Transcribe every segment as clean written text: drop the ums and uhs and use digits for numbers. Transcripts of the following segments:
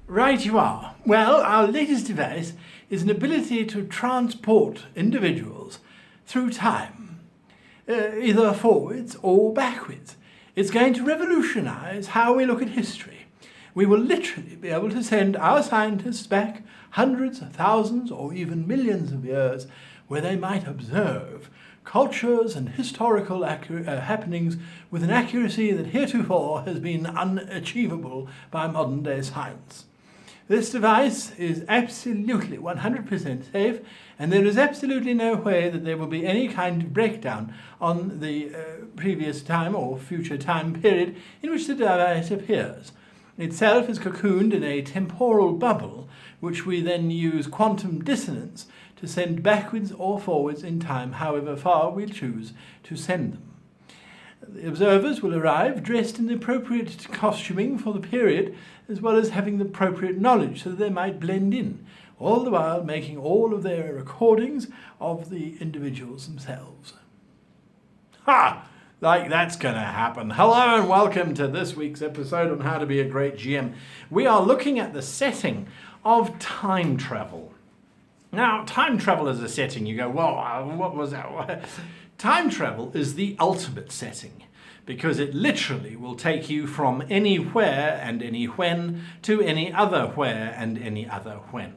Right you are. Well, our latest device is an ability to transport individuals through time, either forwards or backwards. It's going to revolutionize how we look at history. We will literally be able to send our scientists back hundreds of thousands or even millions of years where they might observe cultures and historical happenings with an accuracy that heretofore has been unachievable by modern day science. This device is absolutely 100% safe, and there is absolutely no way that there will be any kind of breakdown on the previous time or future time period in which the device appears. Itself is cocooned in a temporal bubble, which we then use quantum dissonance to send backwards or forwards in time, however far we choose to send them. The observers will arrive dressed in the appropriate costuming for the period, as well as having the appropriate knowledge so that they might blend in, all the while making all of their recordings of the individuals themselves. Ha! Like that's going to happen. Hello and welcome to this week's episode on how to be a great GM. We are looking at the setting of time travel. Now, time travel as a setting, you go, whoa, what was that? Time travel is the ultimate setting because it literally will take you from anywhere and any when to any other where and any other when.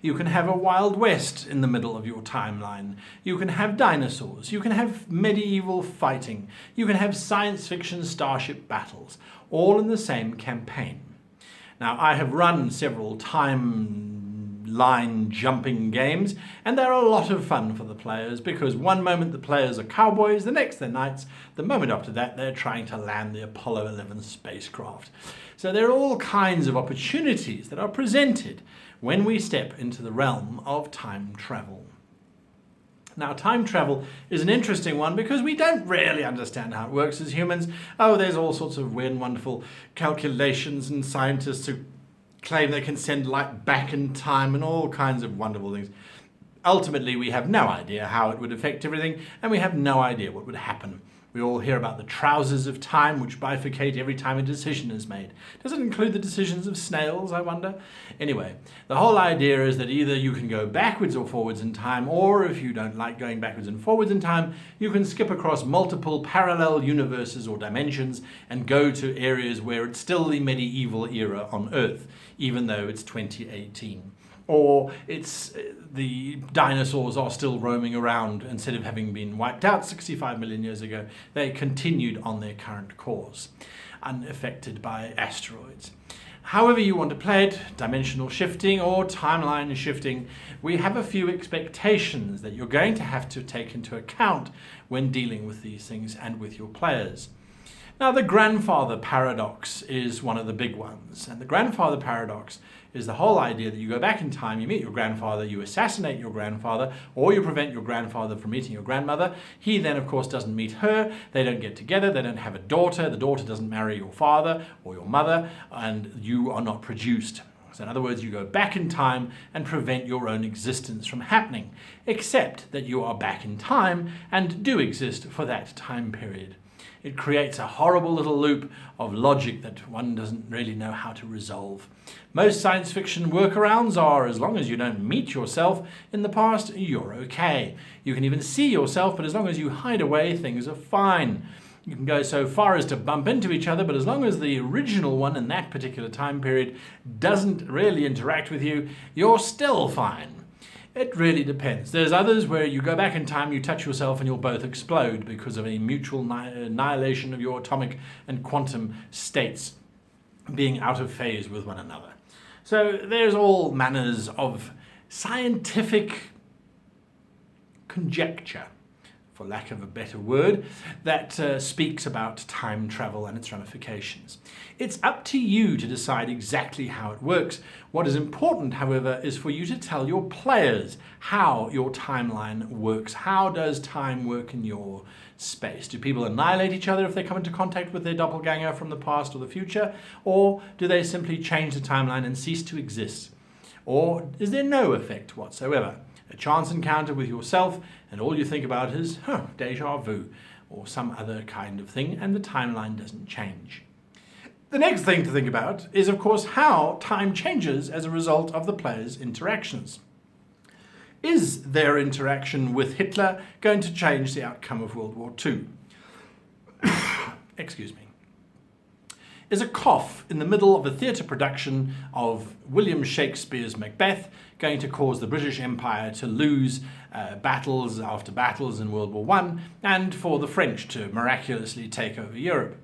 You can have a Wild West in the middle of your timeline. You can have dinosaurs. You can have medieval fighting. You can have science fiction starship battles, all in the same campaign. Now, I have run several timeline jumping games, and they're a lot of fun for the players because one moment the players are cowboys, the next they're knights, the moment after that they're trying to land the Apollo 11 spacecraft. So there are all kinds of opportunities that are presented when we step into the realm of time travel. Now, time travel is an interesting one because we don't really understand how it works as humans. Oh, there's all sorts of weird and wonderful calculations and scientists who claim they can send light back in time and all kinds of wonderful things. Ultimately, we have no idea how it would affect everything, and we have no idea what would happen. We all hear about the trousers of time, which bifurcate every time a decision is made. Does it include the decisions of snails, I wonder? Anyway, the whole idea is that either you can go backwards or forwards in time, or if you don't like going backwards and forwards in time, you can skip across multiple parallel universes or dimensions and go to areas where it's still the medieval era on Earth, even though it's 2018. Or it's the dinosaurs are still roaming around instead of having been wiped out 65 million years ago. They continued on their current course, unaffected by asteroids. However you want to play it, dimensional shifting or timeline shifting, we have a few expectations that you're going to have to take into account when dealing with these things and with your players. Now, the grandfather paradox is one of the big ones, and the grandfather paradox is the whole idea that you go back in time, you meet your grandfather, you assassinate your grandfather, or you prevent your grandfather from meeting your grandmother. He then, of course, doesn't meet her, they don't get together, they don't have a daughter, the daughter doesn't marry your father or your mother, and you are not produced. So in other words, you go back in time and prevent your own existence from happening, except that you are back in time and do exist for that time period. It creates a horrible little loop of logic that one doesn't really know how to resolve. Most science fiction workarounds are, as long as you don't meet yourself in the past, you're okay. You can even see yourself, but as long as you hide away, things are fine. You can go so far as to bump into each other, but as long as the original one in that particular time period doesn't really interact with you, you're still fine. It really depends. There's others where you go back in time, you touch yourself, and you'll both explode because of a mutual annihilation of your atomic and quantum states being out of phase with one another. So there's all manners of scientific conjecture, for lack of a better word, that speaks about time travel and its ramifications. It's up to you to decide exactly how it works. What is important, however, is for you to tell your players how your timeline works. How does time work in your space? Do people annihilate each other if they come into contact with their doppelganger from the past or the future? Or do they simply change the timeline and cease to exist? Or is there no effect whatsoever? A chance encounter with yourself, and all you think about is, deja vu, or some other kind of thing, and the timeline doesn't change. The next thing to think about is, of course, how time changes as a result of the players' interactions. Is their interaction with Hitler going to change the outcome of World War II? Excuse me. Is a cough in the middle of a theatre production of William Shakespeare's Macbeth going to cause the British Empire to lose battles after battles in World War I and for the French to miraculously take over Europe?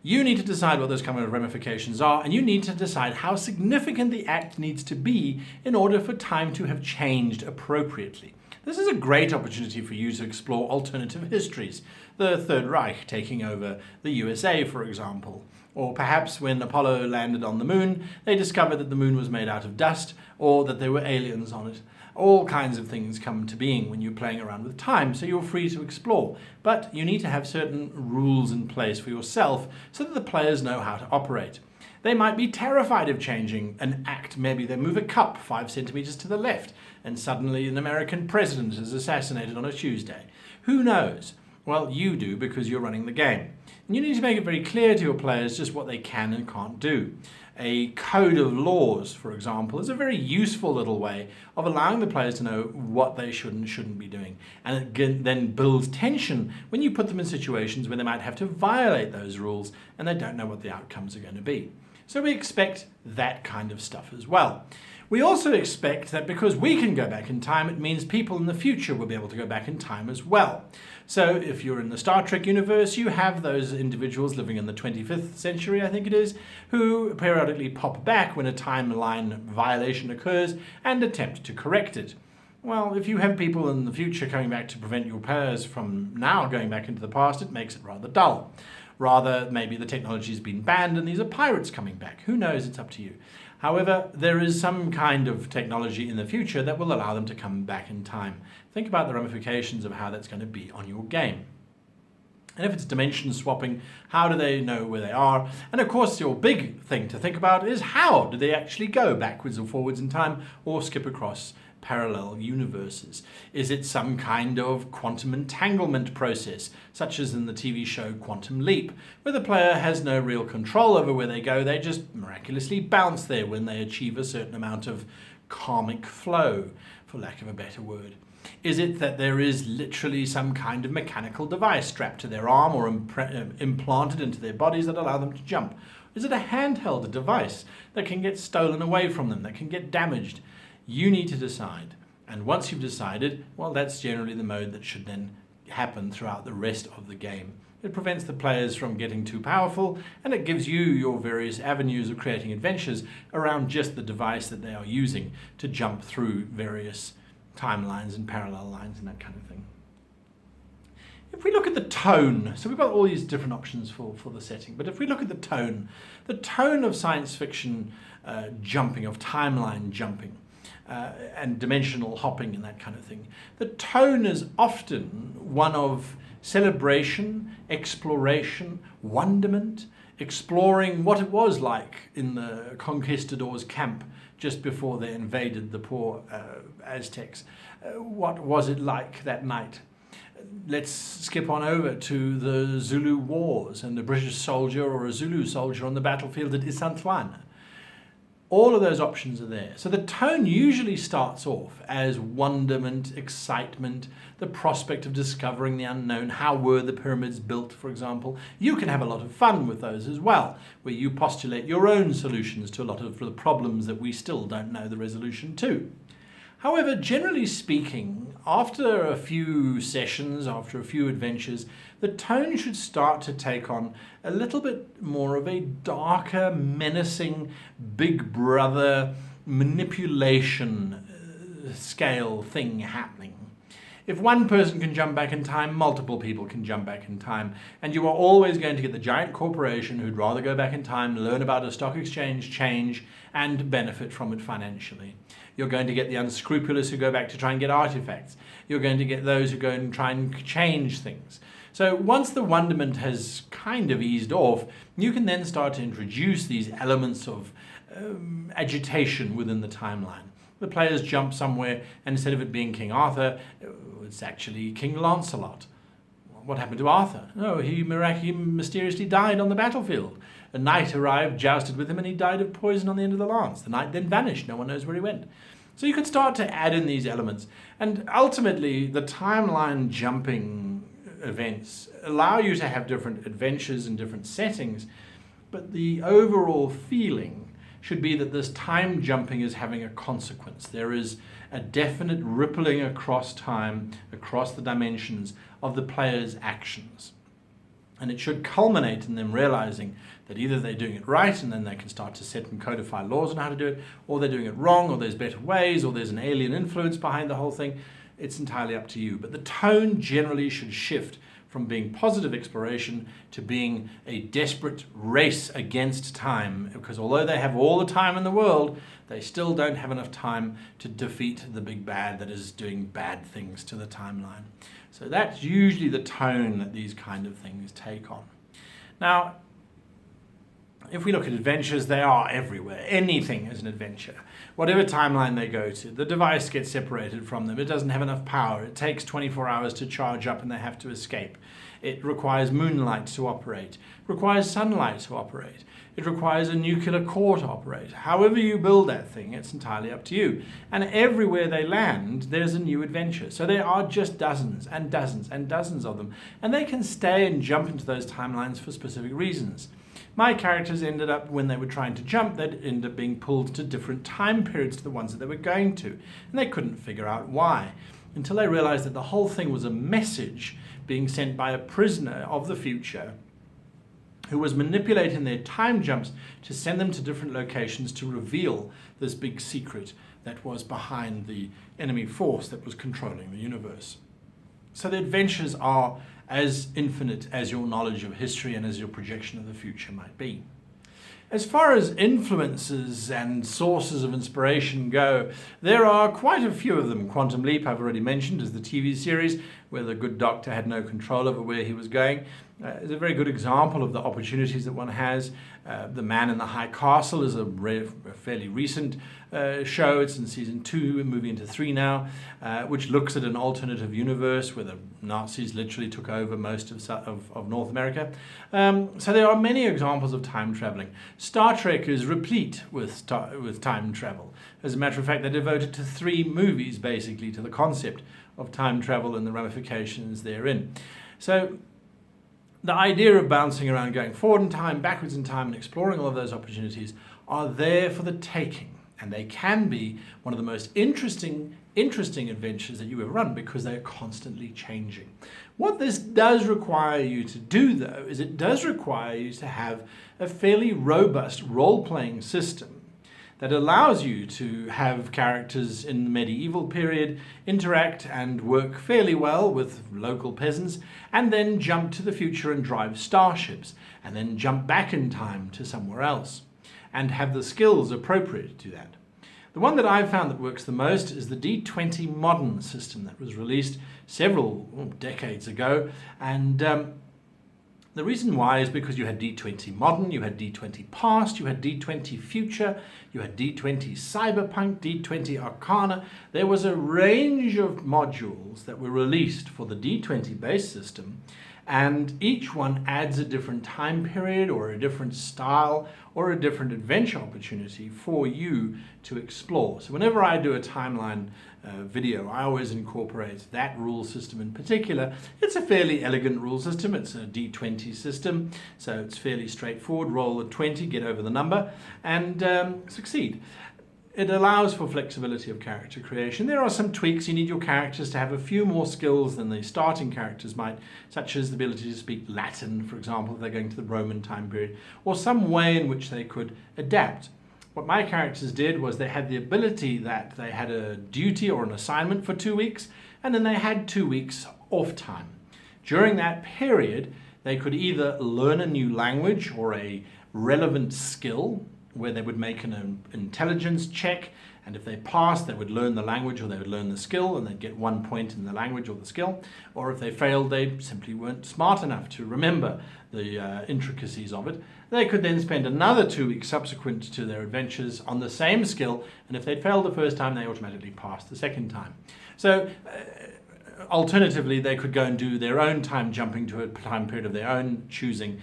You need to decide what those kind of ramifications are, and you need to decide how significant the act needs to be in order for time to have changed appropriately. This is a great opportunity for you to explore alternative histories. The Third Reich taking over the USA, for example. Or perhaps when Apollo landed on the moon, they discovered that the moon was made out of dust, or that there were aliens on it. All kinds of things come to being when you're playing around with time, so you're free to explore. But you need to have certain rules in place for yourself so that the players know how to operate. They might be terrified of changing an act. Maybe they move a cup 5 centimeters to the left, and suddenly an American president is assassinated on a Tuesday. Who knows? Well, you do, because you're running the game. And you need to make it very clear to your players just what they can and can't do. A code of laws, for example, is a very useful little way of allowing the players to know what they should and shouldn't be doing. And it then builds tension when you put them in situations where they might have to violate those rules and they don't know what the outcomes are going to be. So we expect that kind of stuff as well. We also expect that because we can go back in time, it means people in the future will be able to go back in time as well. So if you're in the Star Trek universe, you have those individuals living in the 25th century, I think it is, who periodically pop back when a timeline violation occurs and attempt to correct it. Well, if you have people in the future coming back to prevent your players from now going back into the past, it makes it rather dull. Rather, maybe the technology has been banned and these are pirates coming back. Who knows? It's up to you. However, there is some kind of technology in the future that will allow them to come back in time. Think about the ramifications of how that's going to be on your game. And if it's dimension swapping, how do they know where they are? And of course, your big thing to think about is how do they actually go backwards or forwards in time or skip across parallel universes? Is it some kind of quantum entanglement process, such as in the TV show Quantum Leap, where the player has no real control over where they go, they just miraculously bounce there when they achieve a certain amount of karmic flow, for lack of a better word? Is it that there is literally some kind of mechanical device strapped to their arm or implanted into their bodies that allow them to jump? Is it a handheld device that can get stolen away from them, that can get damaged? You need to decide. And once you've decided, well, that's generally the mode that should then happen throughout the rest of the game. It prevents the players from getting too powerful, and it gives you your various avenues of creating adventures around just the device that they are using to jump through various timelines and parallel lines and that kind of thing. If we look at the tone, so we've got all these different options for the setting, but if we look at the tone of science fiction jumping, of timeline jumping, and dimensional hopping and that kind of thing, the tone is often one of celebration, exploration, wonderment, exploring what it was like in the conquistadors' camp just before they invaded the poor Aztecs. What was it like that night? Let's skip on over to the Zulu Wars and the British soldier or a Zulu soldier on the battlefield at Isantwana. All of those options are there. So the tone usually starts off as wonderment, excitement, the prospect of discovering the unknown. How were the pyramids built, for example? You can have a lot of fun with those as well, where you postulate your own solutions to a lot of the problems that we still don't know the resolution to. However, generally speaking, after a few sessions, after a few adventures, the tone should start to take on a little bit more of a darker, menacing, big brother manipulation scale thing happening. If one person can jump back in time, multiple people can jump back in time. And you are always going to get the giant corporation who'd rather go back in time, learn about a stock exchange change, and benefit from it financially. You're going to get the unscrupulous who go back to try and get artifacts. You're going to get those who go and try and change things. So once the wonderment has kind of eased off, you can then start to introduce these elements of agitation within the timeline. The players jump somewhere, and instead of it being King Arthur, it's actually King Lancelot. Well, what happened to Arthur? No, he mysteriously died on the battlefield. A knight arrived, jousted with him, and he died of poison on the end of the lance. The knight then vanished. No one knows where he went. So you could start to add in these elements. And ultimately, the timeline jumping events allow you to have different adventures and different settings, but the overall feeling should be that this time jumping is having a consequence. There is a definite rippling across time, across the dimensions of the player's actions. And it should culminate in them realizing that either they're doing it right and then they can start to set and codify laws on how to do it, or they're doing it wrong, or there's better ways, or there's an alien influence behind the whole thing. It's entirely up to you. But the tone generally should shift from being positive exploration to being a desperate race against time, because although they have all the time in the world, they still don't have enough time to defeat the big bad that is doing bad things to the timeline. So that's usually the tone that these kind of things take on. Now, if we look at adventures, they are everywhere. Anything is an adventure. Whatever timeline they go to, the device gets separated from them. It doesn't have enough power. It takes 24 hours to charge up and they have to escape. It requires moonlight to operate. It requires sunlight to operate. It requires a nuclear core to operate. However you build that thing, it's entirely up to you. And everywhere they land, there's a new adventure. So there are just dozens and dozens and dozens of them. And they can stay and jump into those timelines for specific reasons. My characters ended up, when they were trying to jump, they'd end up being pulled to different time periods to the ones that they were going to. And they couldn't figure out why, until they realized that the whole thing was a message being sent by a prisoner of the future who was manipulating their time jumps to send them to different locations to reveal this big secret that was behind the enemy force that was controlling the universe. So the adventures are as infinite as your knowledge of history and as your projection of the future might be. As far as influences and sources of inspiration go, there are quite a few of them. Quantum Leap, I've already mentioned, is the TV series where the good doctor had no control over where he was going. It's a very good example of the opportunities that one has. The Man in the High Castle is a fairly recent show. It's in season 2, moving into 3 now, which looks at an alternative universe where the Nazis literally took over most of North America. So there are many examples of time traveling. Star Trek is replete with time travel. As a matter of fact, they devoted to 3 movies basically to the concept of time travel and the ramifications therein. So the idea of bouncing around, going forward in time, backwards in time, and exploring all of those opportunities are there for the taking. And they can be one of the most interesting adventures that you ever run, because they're constantly changing. What this does require you to do, though, is it does require you to have a fairly robust role-playing system that allows you to have characters in the medieval period interact and work fairly well with local peasants, and then jump to the future and drive starships, and then jump back in time to somewhere else, and have the skills appropriate to that. The one that I've found that works the most is the D20 Modern system that was released several decades ago, and the reason why is because you had D20 Modern, you had D20 Past, you had D20 Future, you had D20 Cyberpunk, D20 Arcana. There was a range of modules that were released for the D20 base system, and each one adds a different time period or a different style or a different adventure opportunity for you to explore. So whenever I do a timeline video, I always incorporate that rule system in particular. It's a fairly elegant rule system. It's a D20 system, so it's fairly straightforward. Roll a 20, get over the number, and succeed. It allows for flexibility of character creation. There are some tweaks. You need your characters to have a few more skills than the starting characters might, such as the ability to speak Latin, for example, if they're going to the Roman time period, or some way in which they could adapt. What my characters did was they had the ability that they had a duty or an assignment for 2 weeks, and then they had 2 weeks off time. During that period, they could either learn a new language or a relevant skill, where they would make an intelligence check, and if they passed, they would learn the language or they would learn the skill, and they'd get 1 point in the language or the skill. Or if they failed, they simply weren't smart enough to remember the intricacies of it. They could then spend another 2 weeks subsequent to their adventures on the same skill, and if they'd failed the first time, they automatically passed the second time. So Alternatively, they could go and do their own time jumping to a time period of their own choosing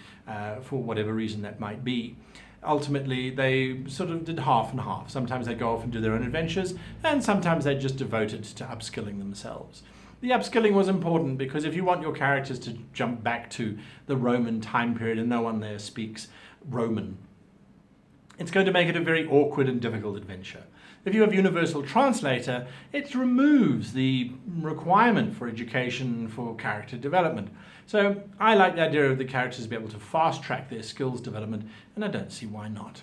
for whatever reason that might be. Ultimately, they sort of did half and half. Sometimes they'd go off and do their own adventures, and sometimes they just devoted to upskilling themselves. The upskilling was important because if you want your characters to jump back to the Roman time period and no one there speaks Roman, it's going to make it a very awkward and difficult adventure. If you have Universal Translator, it removes the requirement for education for character development. So I like the idea of the characters being able to fast track their skills development, and I don't see why not.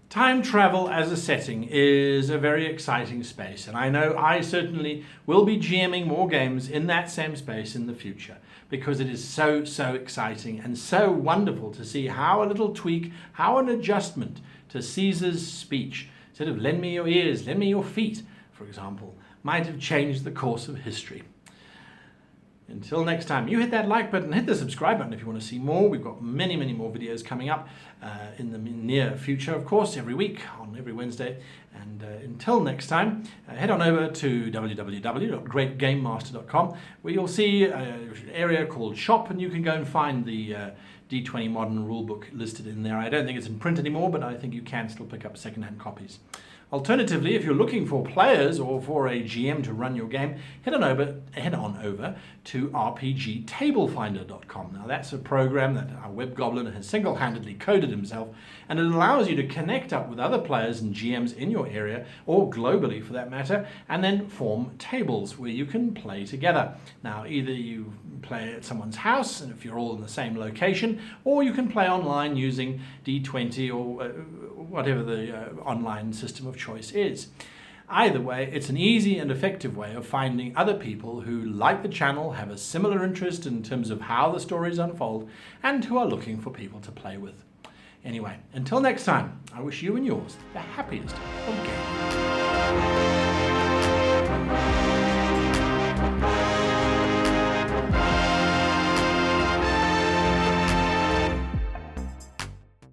Time travel as a setting is a very exciting space, and I know I certainly will be GMing more games in that same space in the future because it is so exciting and so wonderful to see how a little tweak, how an adjustment to Caesar's speech, instead of lend me your ears, lend me your feet, for example, might have changed the course of history. Until next time, you hit that like button, hit the subscribe button if you want to see more. We've got many more videos coming up in the near future, of course, every week on every Wednesday. And until next time, head on over to www.greatgamemaster.com, where you'll see an area called Shop, and you can go and find the D20 Modern Rulebook listed in there. I don't think it's in print anymore, but I think you can still pick up second-hand copies. Alternatively, if you're looking for players or for a GM to run your game, head on over to rpgtablefinder.com. Now that's a program that our web goblin has single-handedly coded himself, and it allows you to connect up with other players and GMs in your area, or globally for that matter, and then form tables where you can play together. Now either you play at someone's house, and if you're all in the same location, or you can play online using D20 or whatever the online system of choice is. Either way, it's an easy and effective way of finding other people who like the channel, have a similar interest in terms of how the stories unfold, and who are looking for people to play with. Anyway, until next time, I wish you and yours the happiest of gaming.